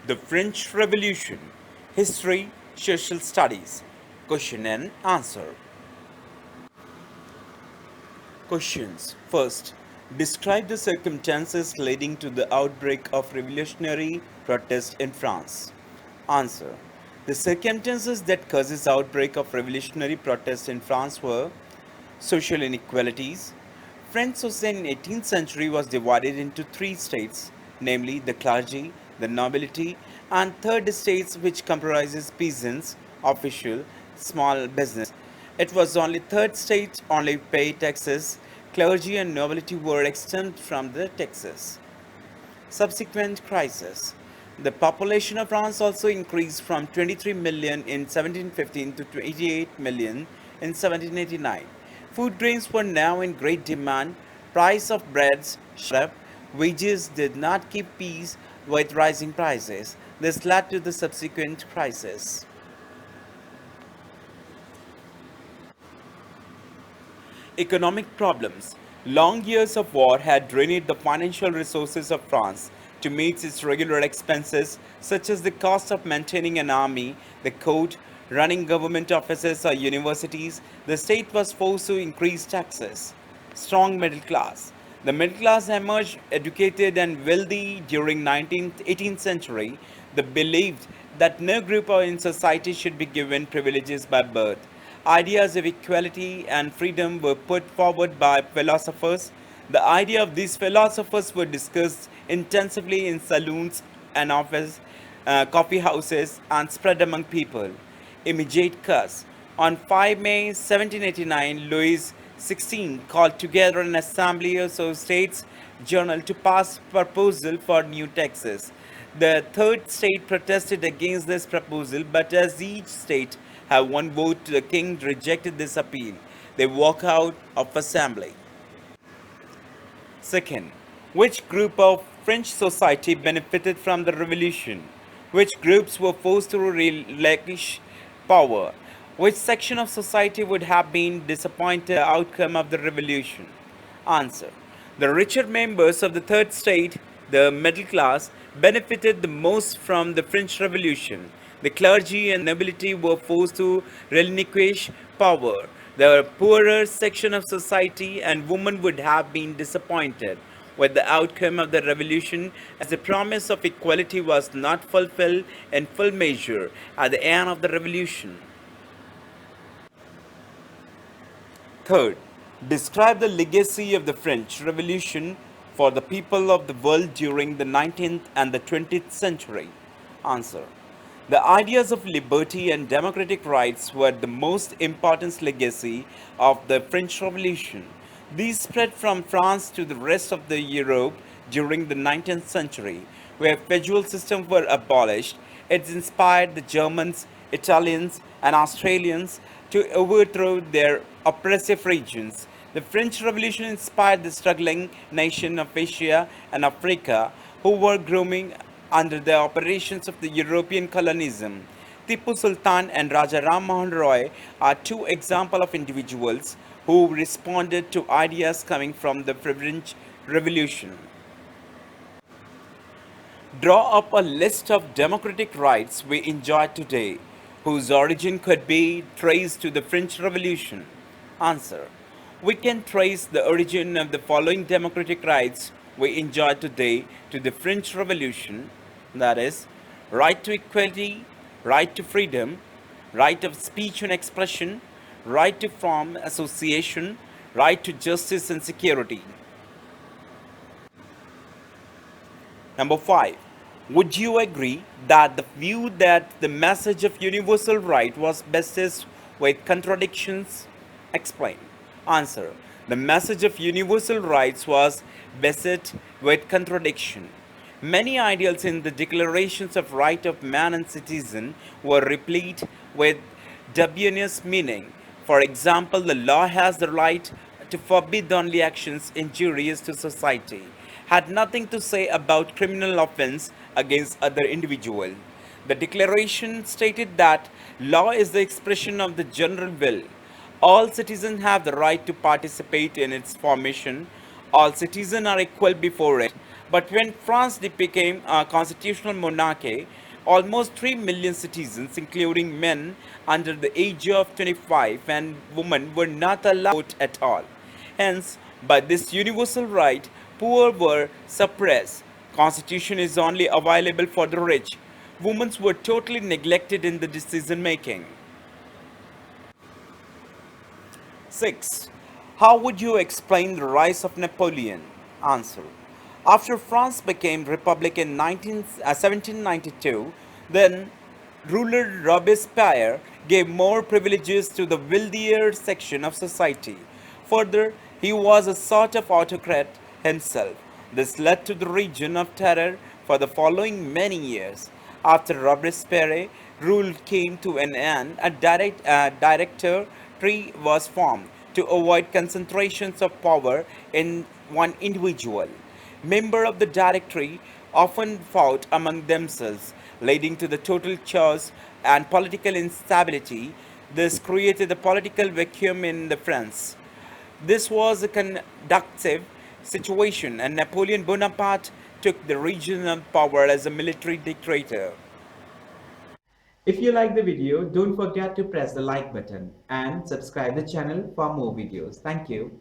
The French Revolution. History, Social Studies. Question and answer. Questions. First, describe the circumstances leading to the outbreak of revolutionary protest in France. Answer. The circumstances that causes outbreak of revolutionary protest in France were social inequalities. French society in 18th century was divided into three states, namely the clergy, the nobility, and third estates which comprises peasants, official, small business. It was only third state only paid taxes. Clergy and nobility were exempt from the taxes. Subsequent crisis. The population of France also increased from 23 million in 1715 to 28 million in 1789. Food grains were now in great demand. Price of breads shot up. Wages did not keep pace with rising prices. This led to the subsequent crisis. Economic problems. Long years of war had drained the financial resources of France to meet its regular expenses, such as the cost of maintaining an army, the court, running government offices or universities. The state was forced to increase taxes. Strong middle class. The middle class emerged educated and wealthy during 19th, 18th century. They believed that no group in society should be given privileges by birth. Ideas of equality and freedom were put forward by philosophers. The idea of these philosophers were discussed intensively in saloons and office, coffee houses, and spread among people. Immediate cause. On 5 May 1789, Louis XVI called together an assembly of states journal to pass proposal for new taxes. The third state protested against this proposal, but as each state had one vote, the king rejected this appeal. They walk out of assembly. Second, which group of French society benefited from the revolution? Which groups were forced to relinquish power? Which section of society would have been disappointed the outcome of the revolution? Answer. The richer members of the third state, the middle class, benefited the most from the French Revolution. The clergy and nobility were forced to relinquish power. The poorer section of society and women would have been disappointed with the outcome of the revolution, as the promise of equality was not fulfilled in full measure at the end of the revolution. Third, describe the legacy of the French Revolution for the people of the world during the 19th and the 20th century. Answer. The ideas of liberty and democratic rights were the most important legacy of the French Revolution. These spread from France to the rest of the Europe during the 19th century, where feudal systems were abolished. It inspired the Germans, Italians, and Australians to overthrow their oppressive regions. The French Revolution inspired the struggling nation of Asia and Africa who were growing under the operations of the European colonialism. Tipu Sultan and Raja Ram Mohan Roy are two examples of individuals who responded to ideas coming from the French Revolution. Draw up a list of democratic rights we enjoy today, whose origin could be traced to the French Revolution. Answer. We can trace the origin of the following democratic rights we enjoy today to the French Revolution, that is, right to equality, right to freedom, right of speech and expression, right to form association, right to justice and security. Number 5. Would you agree that the view that the message of universal right was basis with contradictions? Explain. Answer. The message of universal rights was beset with contradiction. Many ideals in the declarations of right of man and citizen were replete with dubious meaning. For example, the law has the right to forbid only actions injurious to society, had nothing to say about criminal offense against other individual. The declaration stated that law is the expression of the general will. All citizens have the right to participate in its formation. All citizens are equal before it. But when France became a constitutional monarchy, almost 3 million citizens, including men under the age of 25 and women, were not allowed to vote at all. Hence, by this universal right, poor were suppressed. Constitution is only available for the rich. Women were totally neglected in the decision making. 6. How would you explain the rise of Napoleon? Answer. After France became republic in 1792, then ruler Robespierre gave more privileges to the wealthier section of society. Further, he was a sort of autocrat himself. This led to the region of terror for the following many years. After Robespierre rule came to an end, a directory was formed to avoid concentrations of power in one individual. Members of the directory often fought among themselves, leading to the total chaos and political instability. This created a political vacuum in the France. This was a conducive situation, and Napoleon Bonaparte took the regional power as a military dictator. If you like the video, don't forget to press the like button and subscribe the channel for more videos. Thank you.